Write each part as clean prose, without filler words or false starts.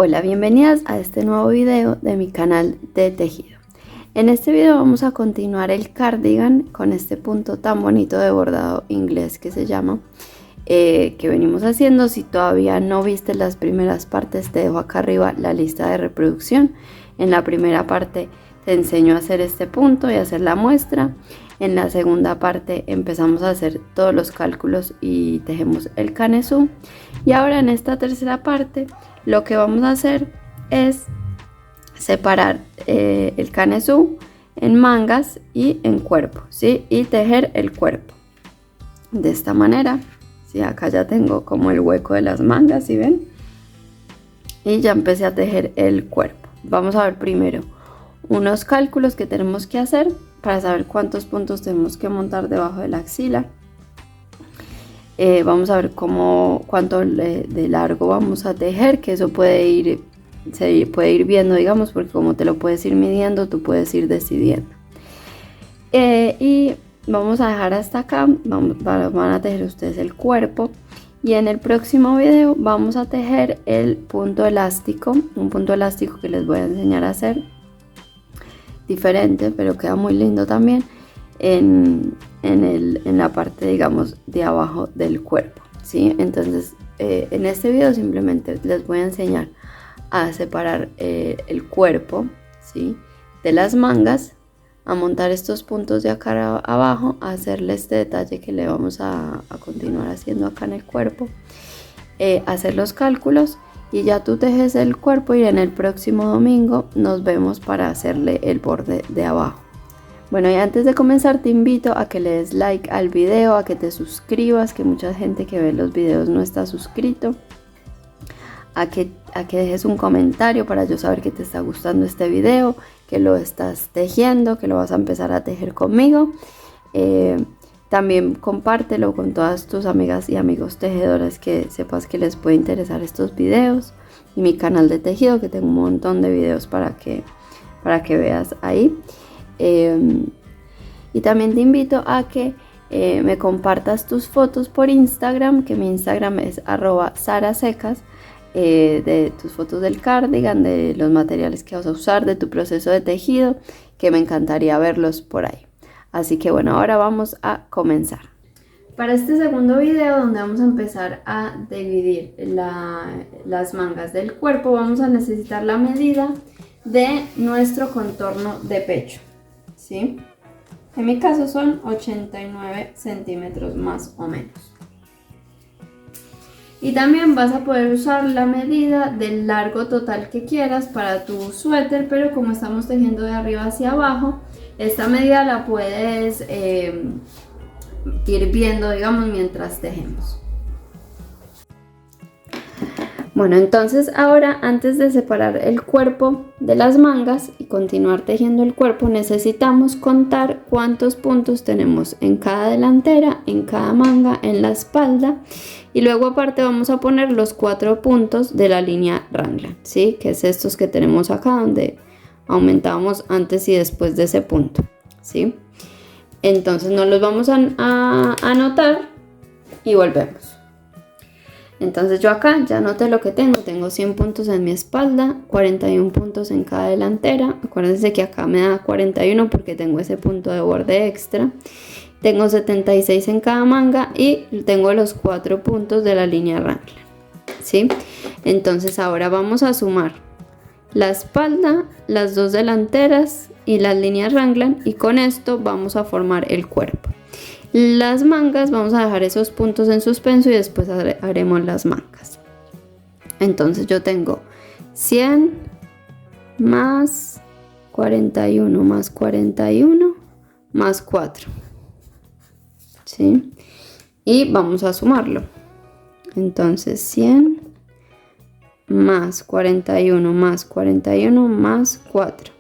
Hola, bienvenidas a este nuevo video de mi canal de tejido. En este video vamos a continuar el cardigan con este punto tan bonito de bordado inglés que se llama, que venimos haciendo. Si todavía no viste las primeras partes, te dejo acá arriba la lista de reproducción. En la primera parte te enseño a hacer este punto y a hacer la muestra. En la segunda parte empezamos a hacer todos los cálculos y tejemos el canesú. Y ahora en esta tercera parte lo que vamos a hacer es separar el canesú en mangas y en cuerpo, ¿sí? Y tejer el cuerpo de esta manera. ¿Sí? Acá ya tengo como el hueco de las mangas, ¿sí ven? Y ya empecé a tejer el cuerpo. Vamos a ver primero unos cálculos que tenemos que hacer para saber cuántos puntos tenemos que montar debajo de la axila. Vamos a ver cuánto de largo vamos a tejer, que eso se puede ir viendo, digamos, porque como te lo puedes ir midiendo, tú puedes ir decidiendo. Y vamos a dejar hasta acá. Van a tejer ustedes el cuerpo. Y en el próximo video vamos a tejer el punto elástico, un punto elástico que les voy a enseñar a hacer diferente, pero queda muy lindo también en la parte, digamos, de abajo del cuerpo, ¿sí? Entonces en este video simplemente les voy a enseñar a separar el cuerpo, ¿sí?, de las mangas, a montar estos puntos de acá abajo, a hacerle este detalle que le vamos a continuar haciendo acá en el cuerpo, hacer los cálculos y ya tú tejes el cuerpo. Y en el próximo domingo nos vemos para hacerle el borde de abajo. Bueno, y antes de comenzar te invito a que le des like al video, a que te suscribas, que mucha gente que ve los videos no está suscrito, a que dejes un comentario para yo saber que te está gustando este video, que lo estás tejiendo, que lo vas a empezar a tejer conmigo. También compártelo con todas tus amigas y amigos tejedores que sepas que les puede interesar estos videos, y mi canal de tejido, que tengo un montón de videos para que veas ahí. Y también te invito a que me compartas tus fotos por Instagram, que mi Instagram es @sarasecas, de tus fotos del cardigan, de los materiales que vas a usar, de tu proceso de tejido, que me encantaría verlos por ahí. Así que bueno, ahora vamos a comenzar. Para este segundo video, donde vamos a empezar a dividir las mangas del cuerpo, vamos a necesitar la medida de nuestro contorno de pecho, ¿sí? En mi caso son 89 centímetros más o menos. Y también vas a poder usar la medida del largo total que quieras para tu suéter, pero como estamos tejiendo de arriba hacia abajo, esta medida la puedes ir viendo, digamos, mientras tejemos. Bueno, entonces ahora, antes de separar el cuerpo de las mangas y continuar tejiendo el cuerpo, necesitamos contar cuántos puntos tenemos en cada delantera, en cada manga, en la espalda, y luego aparte vamos a poner los 4 puntos de la línea raglan, ¿sí?, que es estos que tenemos acá, donde aumentamos antes y después de ese punto, ¿sí? Entonces nos los vamos a anotar y volvemos. Entonces yo acá ya anoté lo que tengo 100 puntos en mi espalda, 41 puntos en cada delantera. Acuérdense que acá me da 41 porque tengo ese punto de borde extra. Tengo 76 en cada manga y tengo los 4 puntos de la línea raglan, ¿sí? Entonces ahora vamos a sumar la espalda, las 2 delanteras y las líneas raglan, y con esto vamos a formar el cuerpo. Las mangas vamos a dejar esos puntos en suspenso y después haremos las mangas. Entonces yo tengo 100 más 41 más 41 más 4, ¿sí? Y vamos a sumarlo. Entonces 100 más 41 más 41 más 4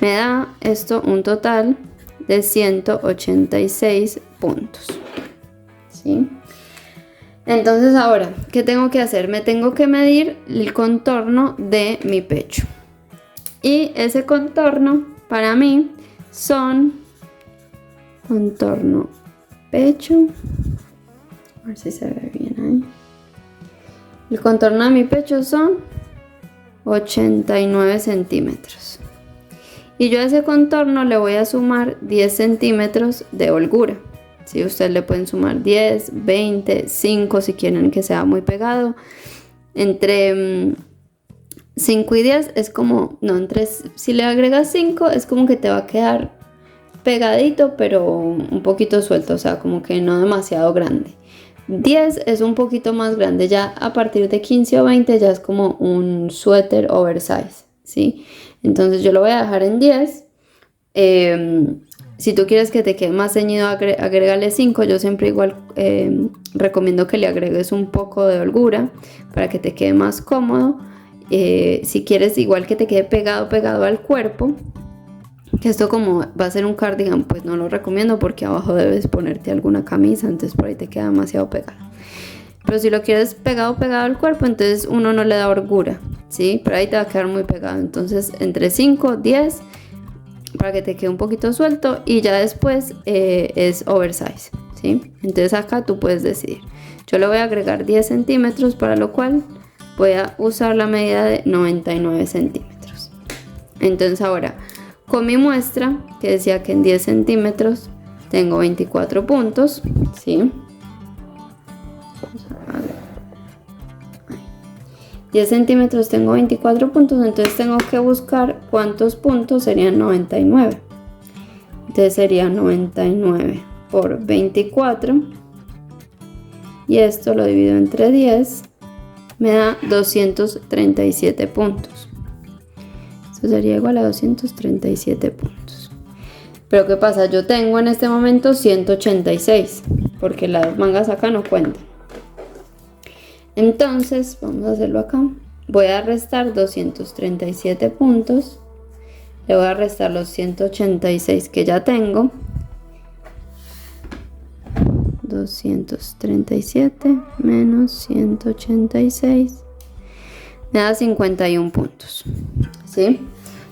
me da esto un total de 186 puntos, ¿sí? Entonces ahora, ¿qué tengo que hacer? Me tengo que medir el contorno de mi pecho, y ese contorno para mí son contorno pecho, a ver si se ve bien ahí. El contorno de mi pecho son 89 centímetros. Y yo a ese contorno le voy a sumar 10 centímetros de holgura. Si ustedes le pueden sumar 10, 20, 5 si quieren que sea muy pegado. Entre 5 y 10 es como, no, si le agregas 5 es como que te va a quedar pegadito, pero un poquito suelto, o sea, como que no demasiado grande. 10 es un poquito más grande, ya a partir de 15 o 20 ya es como un suéter oversize, ¿sí? Entonces yo lo voy a dejar en 10. Si tú quieres que te quede más ceñido, agrégale 5. Yo siempre igual recomiendo que le agregues un poco de holgura para que te quede más cómodo. Si quieres igual que te quede pegado al cuerpo, que esto como va a ser un cardigan, pues no lo recomiendo porque abajo debes ponerte alguna camisa, entonces por ahí te queda demasiado pegado. Pero si lo quieres pegado al cuerpo, entonces uno no le da holgura, ¿sí? Pero ahí te va a quedar muy pegado. Entonces entre 5, 10 para que te quede un poquito suelto, y ya después es oversize, ¿sí? Entonces acá tú puedes decidir. Yo le voy a agregar 10 centímetros, para lo cual voy a usar la medida de 99 centímetros. Entonces ahora, con mi muestra, que decía que en 10 centímetros tengo 24 puntos, ¿sí? 10 centímetros tengo 24 puntos, entonces tengo que buscar cuántos puntos serían 99. Entonces sería 99 por 24. Y esto lo divido entre 10. Me da 237 puntos. Esto sería igual a 237 puntos. Pero ¿qué pasa? Yo tengo en este momento 186, porque las mangas acá no cuentan. Entonces, vamos a hacerlo acá. Voy a restar 237 puntos. Le voy a restar los 186 que ya tengo. 237 menos 186 me da 51 puntos, ¿sí?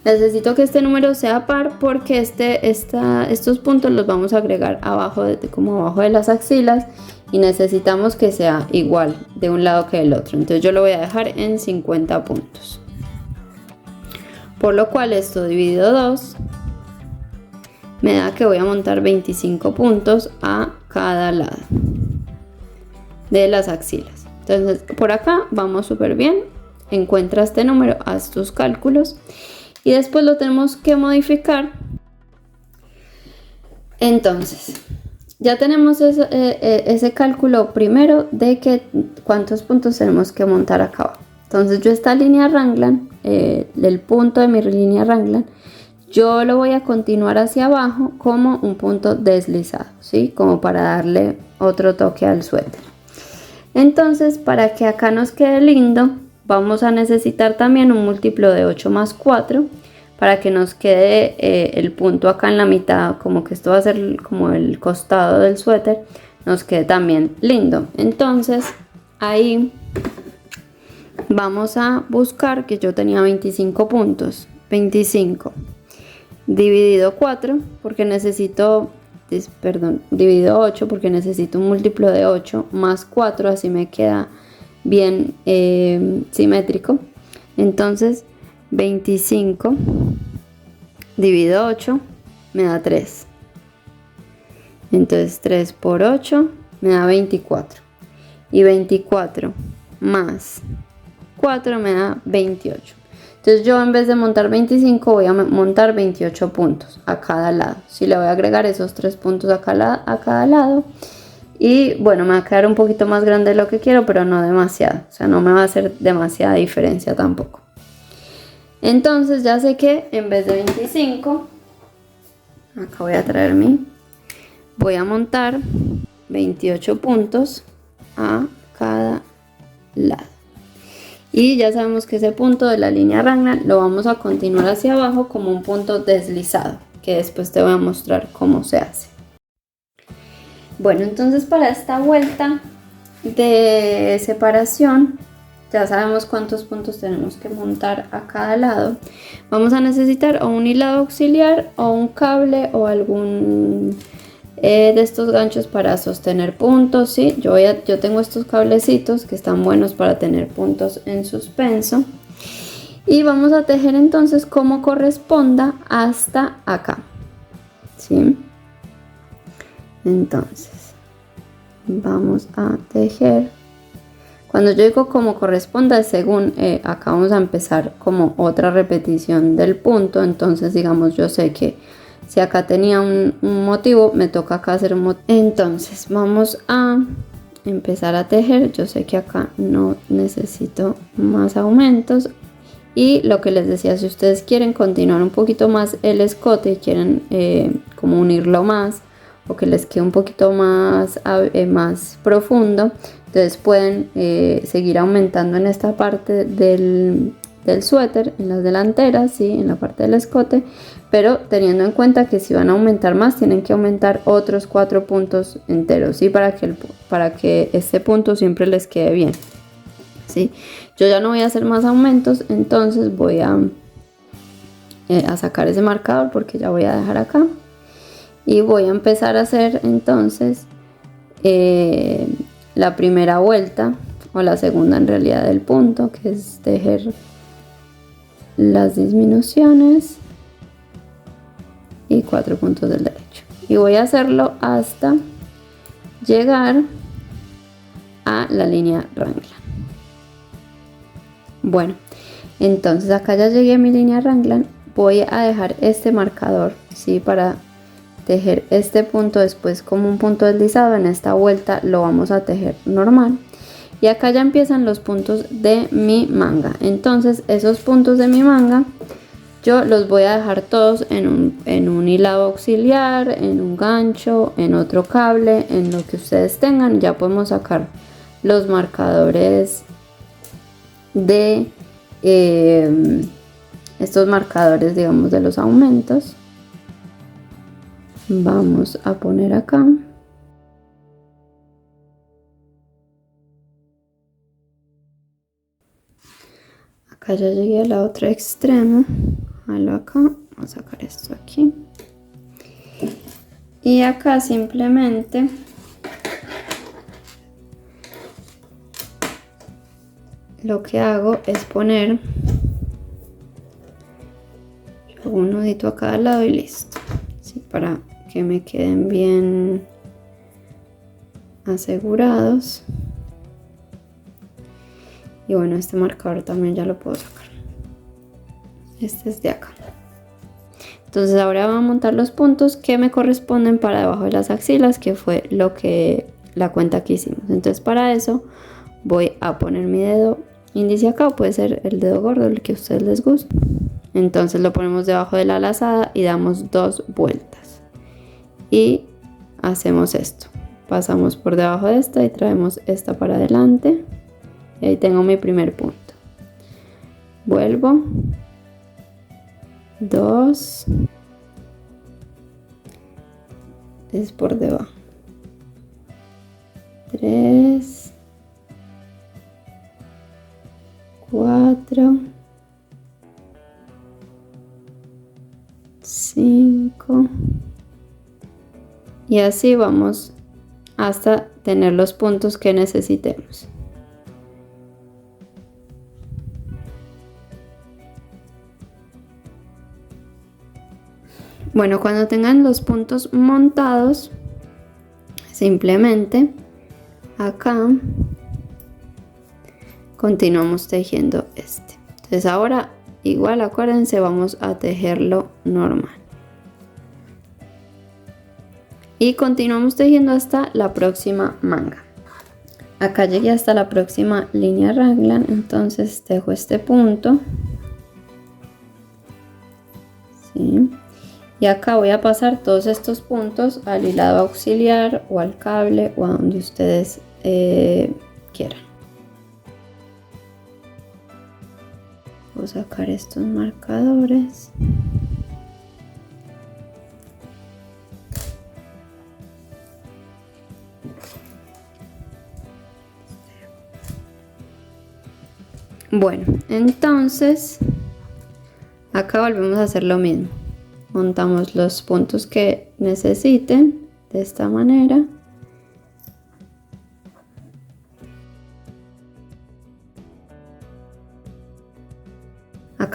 Necesito que este número sea par porque estos puntos los vamos a agregar como abajo de las axilas, y necesitamos que sea igual de un lado que del otro. Entonces yo lo voy a dejar en 50 puntos. Por lo cual esto dividido 2 me da que voy a montar 25 puntos a cada lado de las axilas. Entonces por acá vamos súper bien. Encuentra este número, haz tus cálculos y después lo tenemos que modificar. Entonces ya tenemos ese cálculo primero de cuántos puntos tenemos que montar acá abajo. Entonces yo esta línea Raglan, el punto de mi línea Raglan, yo lo voy a continuar hacia abajo como un punto deslizado, ¿sí? Como para darle otro toque al suéter. Entonces, para que acá nos quede lindo, vamos a necesitar también un múltiplo de 8 más 4 para que nos quede el punto acá en la mitad, como que esto va a ser como el costado del suéter, nos quede también lindo. Entonces ahí vamos a buscar que yo tenía 25 puntos. 25 dividido 4 porque necesito, dividido 8 porque necesito un múltiplo de 8 más 4, así me queda bien simétrico. Entonces 25 dividido 8 me da 3. Entonces 3 por 8 me da 24. Y 24 más 4 me da 28. Entonces yo en vez de montar 25 voy a montar 28 puntos a cada lado. Si le voy a agregar esos 3 puntos a cada lado. Y bueno, me va a quedar un poquito más grande de lo que quiero, pero no demasiado. O sea, no me va a hacer demasiada diferencia tampoco. Entonces ya sé que en vez de 25, acá voy a montar 28 puntos a cada lado. Y ya sabemos que ese punto de la línea Raglan lo vamos a continuar hacia abajo como un punto deslizado, que después te voy a mostrar cómo se hace. Bueno, entonces para esta vuelta de separación ya sabemos cuántos puntos tenemos que montar a cada lado. Vamos a necesitar o un hilado auxiliar o un cable o algún de estos ganchos para sostener puntos, ¿sí? Yo tengo estos cablecitos que están buenos para tener puntos en suspenso. Y vamos a tejer entonces como corresponda hasta acá, ¿sí? Entonces vamos a tejer. Cuando yo digo como corresponda, según acá vamos a empezar como otra repetición del punto. Entonces digamos, yo sé que si acá tenía un motivo, me toca acá hacer un motivo. Entonces vamos a empezar a tejer. Yo sé que acá no necesito más aumentos. Y lo que les decía, si ustedes quieren continuar un poquito más el escote y quieren como unirlo más, o que les quede un poquito más profundo, entonces pueden seguir aumentando en esta parte del suéter, en las delanteras, ¿sí? En la parte del escote, pero teniendo en cuenta que si van a aumentar más, tienen que aumentar otros 4 puntos enteros, ¿sí? Para que este punto siempre les quede bien, ¿sí? Yo ya no voy a hacer más aumentos, entonces voy a sacar ese marcador porque ya voy a dejar acá. Y voy a empezar a hacer entonces la primera vuelta, o la segunda en realidad, del punto, que es tejer las disminuciones y 4 puntos del derecho. Y voy a hacerlo hasta llegar a la línea ranglan. Bueno, entonces acá ya llegué a mi línea ranglan. Voy a dejar este marcador, ¿sí? Para tejer este punto después como un punto deslizado. En esta vuelta lo vamos a tejer normal. Y acá ya empiezan los puntos de mi manga. Entonces esos puntos de mi manga yo los voy a dejar todos en un hilado auxiliar, en un gancho, en otro cable, en lo que ustedes tengan. Ya podemos sacar los marcadores de estos marcadores, digamos, de los aumentos. Vamos a poner acá. Acá ya llegué a la otra extremo. Jalo acá. Vamos a sacar esto aquí. Y acá simplemente lo que hago es poner un nudito a cada lado y listo. ¿Sí? Para que me queden bien asegurados. Y bueno, este marcador también ya lo puedo sacar. Este es de acá. Entonces ahora voy a montar los puntos que me corresponden para debajo de las axilas, que fue la cuenta que hicimos. Entonces para eso voy a poner mi dedo índice acá, o puede ser el dedo gordo, el que a ustedes les guste. Entonces lo ponemos debajo de la lazada y damos 2 vueltas. Y hacemos esto. Pasamos por debajo de esta y traemos esta para adelante. Y ahí tengo mi primer punto. Vuelvo. 2. Es por debajo. 3. 4. 5. Y así vamos hasta tener los puntos que necesitemos. Bueno, cuando tengan los puntos montados, simplemente acá continuamos tejiendo este. Entonces ahora igual, acuérdense, vamos a tejerlo normal. Y continuamos tejiendo hasta la próxima manga. Acá llegué hasta la próxima línea raglan, entonces tejo este punto. ¿Sí? Y acá voy a pasar todos estos puntos al hilado auxiliar o al cable o a donde ustedes quieran. Voy a sacar estos marcadores. Bueno, entonces acá volvemos a hacer lo mismo. Montamos los puntos que necesiten de esta manera.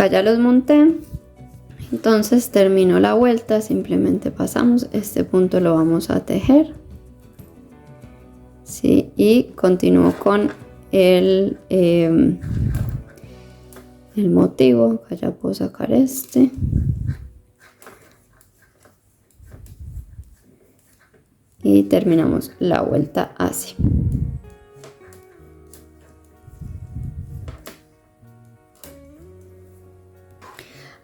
Acá ya los monté, entonces termino la vuelta, simplemente pasamos, este punto lo vamos a tejer, ¿sí? Y continúo con el motivo. Acá ya puedo sacar este. Y terminamos la vuelta así.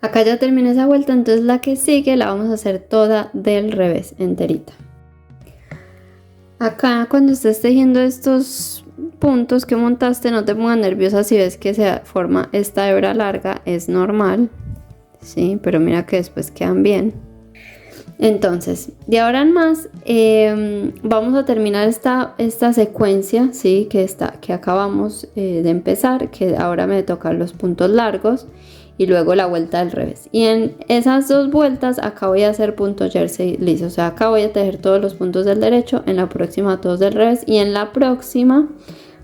Acá ya terminé esa vuelta, entonces la que sigue la vamos a hacer toda del revés, enterita. Acá cuando estés tejiendo estos puntos que montaste, no te pongas nerviosa si ves que se forma esta hebra larga, es normal, ¿sí? Pero mira que después quedan bien. Entonces, de ahora en más, vamos a terminar esta secuencia, ¿sí? Que acabamos de empezar, que ahora me tocan los puntos largos y luego la vuelta del revés. Y en esas dos vueltas, acá voy a hacer punto jersey liso, o sea, acá voy a tejer todos los puntos del derecho, en la próxima todos del revés y en la próxima,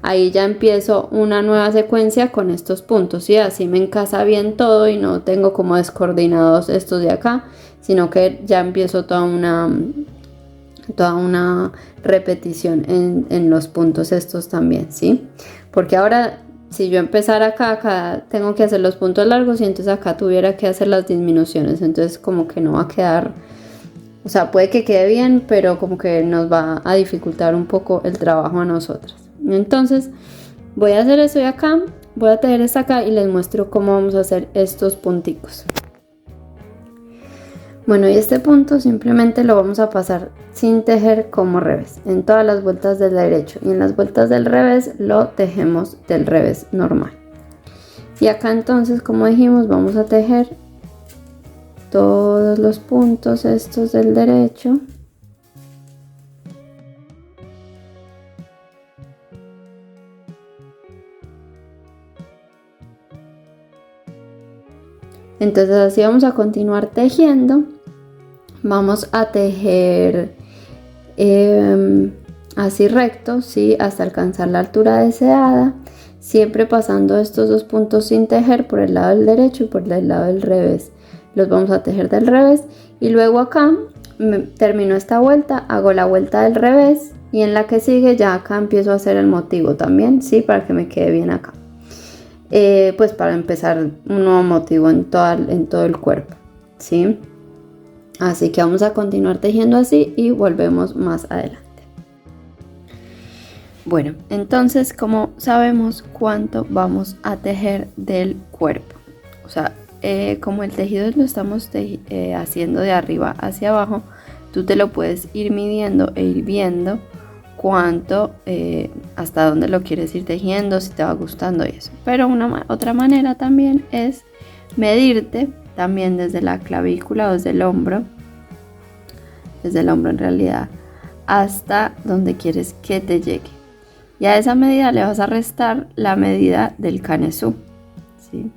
ahí ya empiezo una nueva secuencia con estos puntos, y así me encasa bien todo y no tengo como descoordinados estos de acá, sino que ya empiezo toda una repetición en los puntos estos también, ¿sí? Porque ahora si yo empezara acá tengo que hacer los puntos largos y entonces acá tuviera que hacer las disminuciones, entonces como que no va a quedar, o sea, puede que quede bien, pero como que nos va a dificultar un poco el trabajo a nosotras. Entonces voy a hacer eso de acá, voy a tejer esta acá y les muestro cómo vamos a hacer estos punticos. Bueno, y este punto simplemente lo vamos a pasar sin tejer como revés en todas las vueltas del derecho, y en las vueltas del revés lo tejemos del revés normal. Y acá entonces, como dijimos, vamos a tejer todos los puntos estos del derecho. Entonces así vamos a continuar tejiendo. Vamos a tejer así recto, ¿sí? Hasta alcanzar la altura deseada, siempre pasando estos dos puntos sin tejer por el lado del derecho y por el lado del revés. Los vamos a tejer del revés y luego acá termino esta vuelta, hago la vuelta del revés y en la que sigue ya acá empiezo a hacer el motivo también, ¿sí? Para que me quede bien acá. Pues para empezar un nuevo motivo en todo el cuerpo, ¿sí? Así que vamos a continuar tejiendo así y volvemos más adelante. Bueno, entonces, como sabemos cuánto vamos a tejer del cuerpo, o sea, como el tejido lo estamos haciendo de arriba hacia abajo, tú te lo puedes ir midiendo e ir viendo cuánto, hasta dónde lo quieres ir tejiendo, si te va gustando y eso. Pero otra manera también es medirte también desde la clavícula o desde el hombro en realidad, hasta donde quieres que te llegue. Y a esa medida le vas a restar la medida del canesú, ¿sí?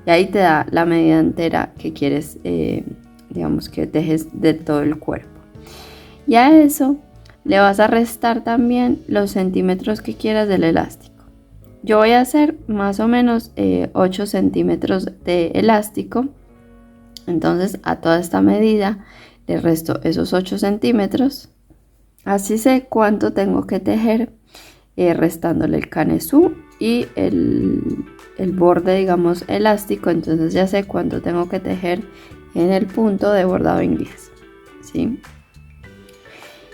Y ahí te da la medida entera que quieres, digamos, que tejes de todo el cuerpo. Y a eso le vas a restar también los centímetros que quieras del elástico. Yo voy a hacer más o menos 8 centímetros de elástico. Entonces a toda esta medida le resto esos 8 centímetros. Así sé cuánto tengo que tejer, restándole el canesú y el borde, digamos, elástico. Entonces ya sé cuánto tengo que tejer en el punto de bordado inglés, ¿sí?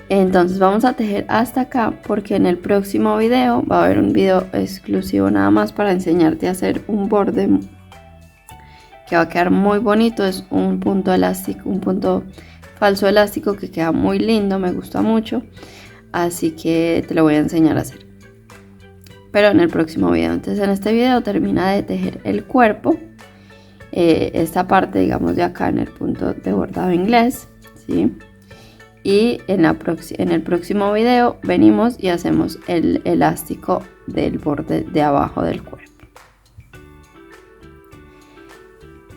Entonces vamos a tejer hasta acá, porque en el próximo video va a haber un video exclusivo nada más para enseñarte a hacer un borde que va a quedar muy bonito. Es un punto elástico, un punto falso elástico que queda muy lindo, me gusta mucho, así que te lo voy a enseñar a hacer, pero en el próximo video. Entonces en este video termina de tejer el cuerpo, esta parte, digamos, de acá en el punto de bordado inglés, ¿sí? Y en el próximo video venimos y hacemos el elástico del borde de abajo del cuerpo.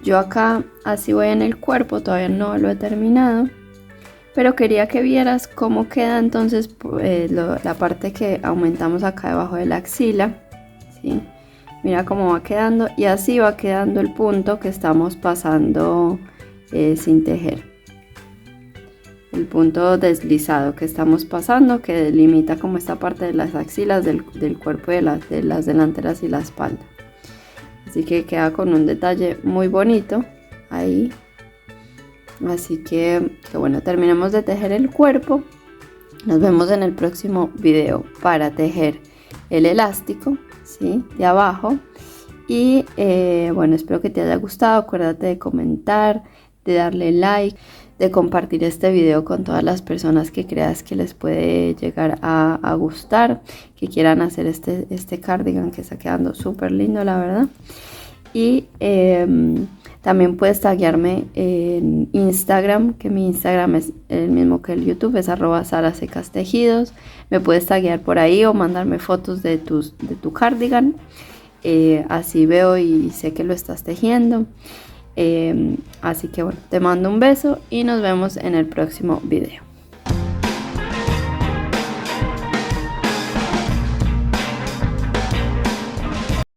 Yo acá así voy en el cuerpo, todavía no lo he terminado, pero quería que vieras cómo queda entonces la parte que aumentamos acá debajo de la axila, ¿sí? Mira cómo va quedando, y así va quedando el punto que estamos pasando sin tejer. El punto deslizado que estamos pasando, que delimita como esta parte de las axilas del cuerpo de las delanteras y la espalda. Así que queda con un detalle muy bonito ahí. Así que bueno, terminamos de tejer el cuerpo. Nos vemos en el próximo video para tejer el elástico, ¿sí?, de abajo. Y bueno, espero que te haya gustado. Acuérdate de comentar, de darle like, de compartir este video con todas las personas que creas que les puede llegar a gustar, que quieran hacer este cardigan que está quedando súper lindo, la verdad. Y también puedes taguearme en Instagram, que mi Instagram es el mismo que el YouTube, es @sarasecas_tejidos. Me puedes taguear por ahí o mandarme fotos de tu cardigan. Así veo y sé que lo estás tejiendo. Así que bueno, te mando un beso y nos vemos en el próximo video.